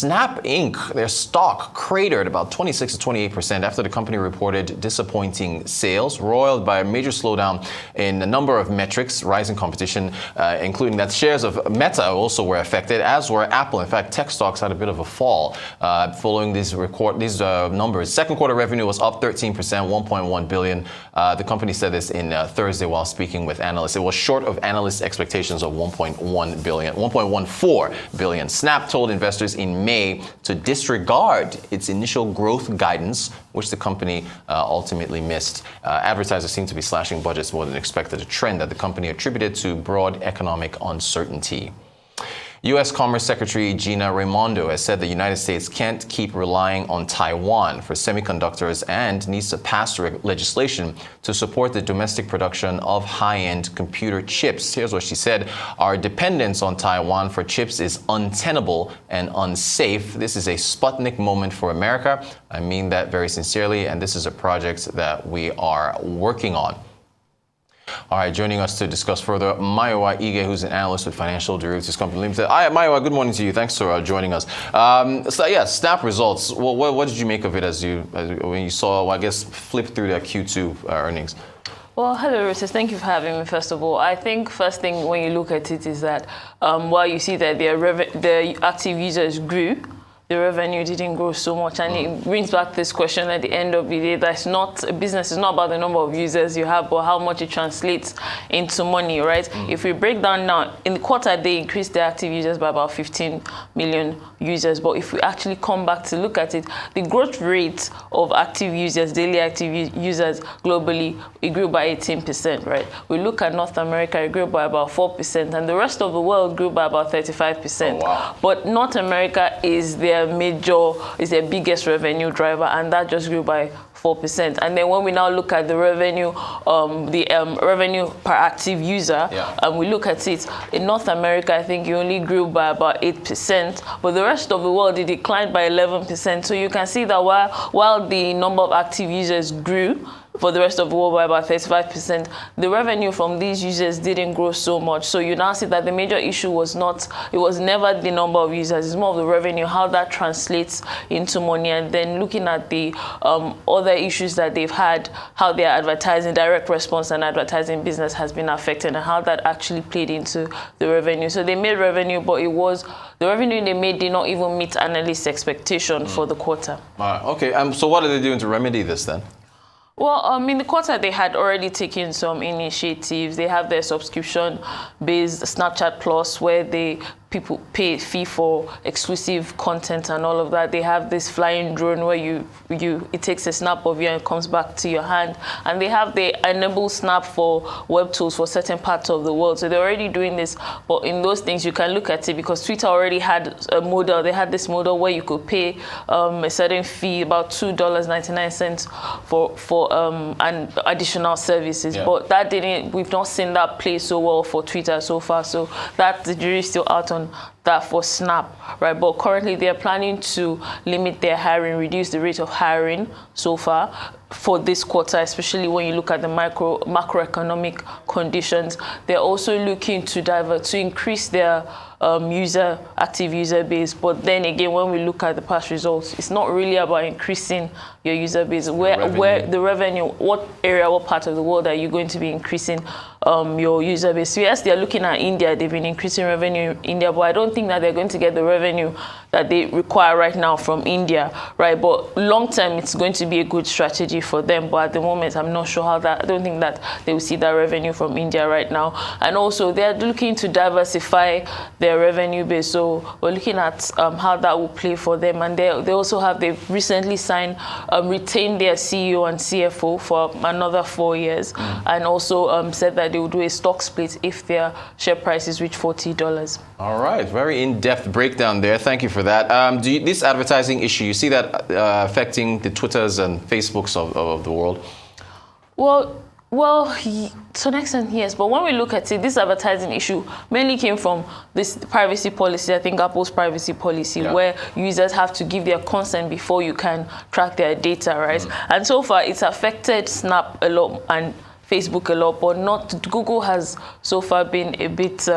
Snap Inc., their stock cratered about 26 to 28% after the company reported disappointing sales, roiled by a major slowdown in a number of metrics, rising competition, including that shares of Meta also were affected, as were Apple. In fact, tech stocks had a bit of a fall following these numbers. Second quarter revenue was up 13%, 1.1 billion. The company said this in Thursday while speaking with analysts. It was short of analysts' expectations of 1.14 billion. Snap told investors in May to disregard its initial growth guidance, which the company ultimately missed. Advertisers seem to be slashing budgets more than expected, a trend that the company attributed to broad economic uncertainty. U.S. Commerce Secretary Gina Raimondo has said the United States can't keep relying on Taiwan for semiconductors and needs to pass legislation to support the domestic production of high-end computer chips. Here's what she said. Our dependence on Taiwan for chips is untenable and unsafe. This is a Sputnik moment for America. I mean that very sincerely, and this is a project that we are working on. All right, joining us to discuss further, Mayowa Ige, who's an analyst with Financial Derivatives Company Limited. Hi, Mayowa, good morning to you. Thanks for joining us. Snap results. Well, what did you make of it when you saw, I guess, flip through the Q2 earnings? Well, hello, Ritis. Thank you for having me, first of all. I think first thing when you look at it is that while you see that the active users grew, the revenue didn't grow so much, and it brings back this question at the end of the day. That's not a business. It's not about the number of users you have, but how much it translates into money, right? If we break down now, in the quarter they increased the active users by about 15 million users, but if we actually come back to look at it, the growth rate of active users, daily active users globally, it grew by 18%, right? We look at North America, it grew by about 4%, and the rest of the world grew by about 35%. Oh, wow. But North America is their biggest revenue driver, and that just grew by 4%. And then when we now look at the revenue, revenue per active user, and we look at it, in North America, I think it only grew by about 8%, but the rest of the world, it declined by 11%. So you can see that while the number of active users grew, for the rest of the world by about 35%, the revenue from these users didn't grow so much. So you now see that the major issue was never the number of users, it's more of the revenue, how that translates into money, and then looking at the other issues that they've had, how their advertising, direct response and advertising business has been affected, and how that actually played into the revenue. So they made revenue, but the revenue they made did not even meet analysts' expectation for the quarter. Okay, so what are they doing to remedy this then? Well, in the quarter, they had already taken some initiatives. They have their subscription-based Snapchat Plus, where people pay a fee for exclusive content and all of that. They have this flying drone where it takes a snap of you and comes back to your hand. And they enable Snap for web tools for certain parts of the world. So they're already doing this. But in those things, you can look at it because Twitter already had a model. They had this model where you could pay a certain fee, about $2.99 for and additional services. Yeah. But we've not seen that play so well for Twitter so far. So the jury's still out on that for Snap, right? But currently they're planning to limit their hiring, reduce the rate of hiring so far for this quarter, especially when you look at the macroeconomic conditions. They're also looking to increase their active user base. But then again, when we look at the past results, it's not really about increasing your user base. Where the revenue, what part of the world are you going to be increasing your user base? So yes, they're looking at India. They've been increasing revenue in India, but I don't think that they're going to get the revenue that they require right now from India, right? But long term, it's going to be a good strategy for them. But at the moment, I'm not sure I don't think that they will see that revenue from India right now. And also, they're looking to diversify their revenue base. So we're looking at how that will play for them. And they've recently retained their CEO and CFO for another 4 years, and also said that they will do a stock split if their share prices reach $40. All right, very in-depth breakdown there. Thank you for that. This advertising issue, you see that affecting the Twitters and Facebooks of the world? Well, to an extent, yes. But when we look at it, this advertising issue mainly came from this privacy policy, I think Apple's privacy policy, where users have to give their consent before you can track their data, right? And so far, it's affected Snap a lot and Facebook a lot, but not Google has so far been a bit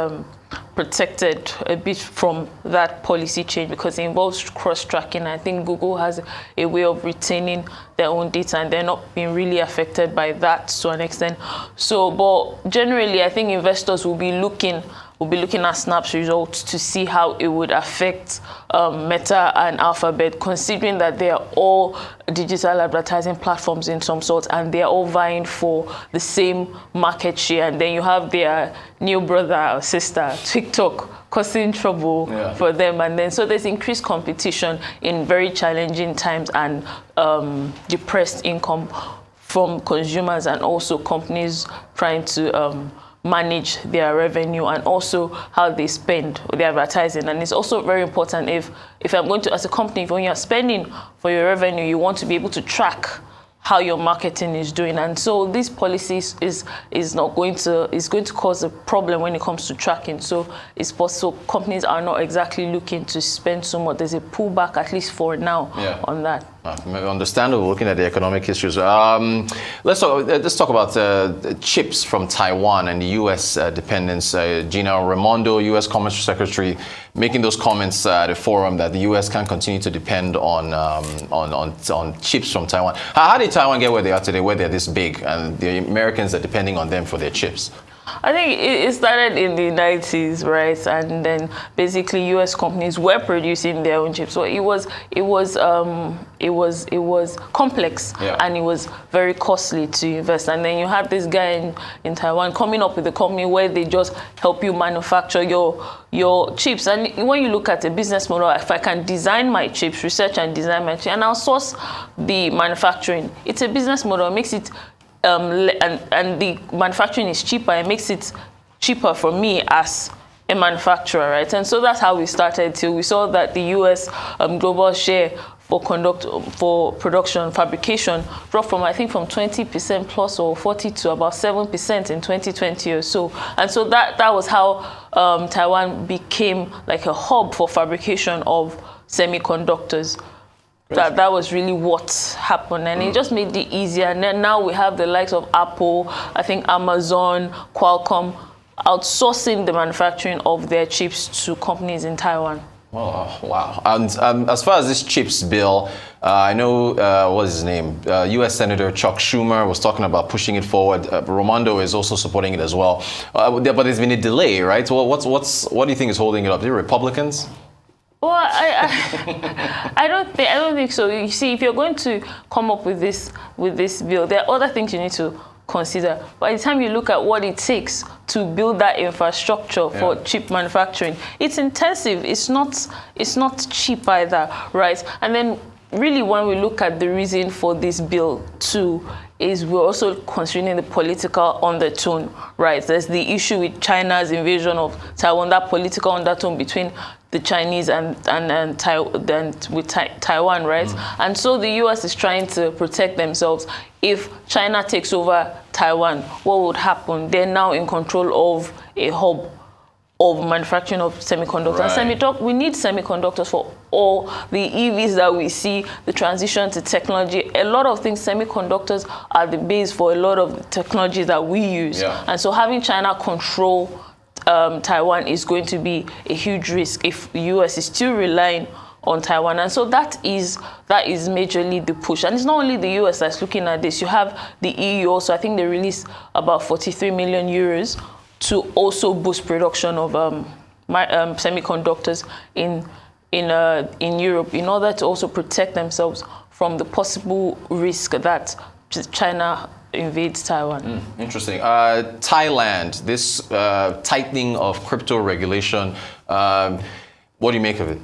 protected a bit from that policy change because it involves cross-tracking. I think Google has a way of retaining their own data and they're not being really affected by that to an extent. So, but generally, I think investors will be looking at Snap's results to see how it would affect Meta and Alphabet, considering that they are all digital advertising platforms in some sort, and they are all vying for the same market share. And then you have their new brother or sister, TikTok, causing trouble for them. And then so there's increased competition in very challenging times and depressed income from consumers and also companies trying to manage their revenue and also how they spend their advertising. And it's also very important if I'm going to, as a company, when you're spending for your revenue, you want to be able to track how your marketing is doing. And so this policy is going to cause a problem when it comes to tracking. So it's possible companies are not exactly looking to spend so much. There's a pullback, at least for now, on that. Understandable, looking at the economic issues. Let's talk about chips from Taiwan and the U.S. Dependence. Gina Raimondo, U.S. Commerce Secretary, making those comments at a forum that the U.S. can't continue to depend on chips from Taiwan. How did Taiwan get where they are today, where they're this big, and the Americans are depending on them for their chips? I think it started in the 90s, right? And then basically U.S. companies were producing their own chips. So it was complex and it was very costly to invest. And then you had this guy in Taiwan coming up with a company where they just help you manufacture your chips. And when you look at a business model, if I can design my chips, research and design my chips, and I'll source the manufacturing, it's a business model. It makes it and the manufacturing is cheaper. It makes it cheaper for me as a manufacturer, right? And so that's how we started. Till we saw that the U.S. global share for production fabrication dropped from, I think, from 20% plus or 40 to about 7% in 2020 or so. And so that was how Taiwan became like a hub for fabrication of semiconductors. That was really what happened, and it just made it easier. And then now we have the likes of Apple, I think Amazon, Qualcomm, outsourcing the manufacturing of their chips to companies in Taiwan. Oh, wow. And as far as this chips bill, I know, what's his name? U.S. Senator Chuck Schumer was talking about pushing it forward. Raimondo is also supporting it as well. But there's been a delay, right? Well, what do you think is holding it up? The Republicans? Well, I don't think so. You see, if you're going to come up with this bill, there are other things you need to consider. By the time you look at what it takes to build that infrastructure for chip manufacturing, it's intensive. It's not cheap either, right? And then really when we look at the reason for this bill too, is we're also considering the political undertone, right? There's the issue with China's invasion of Taiwan, that political undertone between the Chinese and with Taiwan, right? And so the U.S. is trying to protect themselves. If China takes over Taiwan, what would happen? They're now in control of a hub of manufacturing of semiconductors. Right. We need semiconductors for all the EVs that we see, the transition to technology. A lot of things, semiconductors are the base for a lot of the technology that we use. Yeah. And so having China control Taiwan is going to be a huge risk if the US is still relying on Taiwan. And so that is majorly the push. And it's not only the US that's looking at this. You have the EU also. I think they released about 43 million euros to also boost production of semiconductors in Europe in order to also protect themselves from the possible risk that China invades Taiwan. Interesting. Thailand, this tightening of crypto regulation, what do you make of it?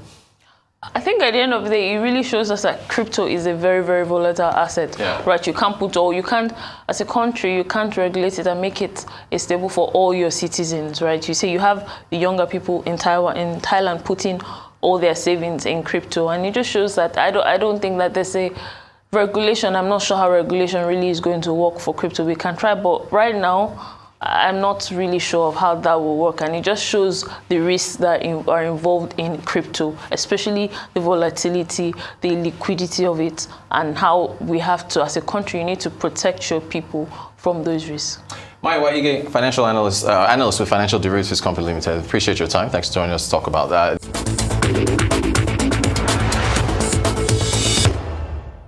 I think at the end of the day, it really shows us that crypto is a very, very volatile asset, right? You can't, as a country, you can't regulate it and make it stable for all your citizens, right? You say you have the younger people in Thailand putting all their savings in crypto, and it just shows that I don't think that there's a regulation. I'm not sure how regulation really is going to work for crypto. We can try, but right now, I'm not really sure of how that will work, and it just shows the risks that are involved in crypto, especially the volatility, the liquidity of it, and how we have to, as a country, you need to protect your people from those risks. Mayowa, financial analyst with Financial Derivatives Company Limited. Appreciate your time. Thanks for joining us to talk about that.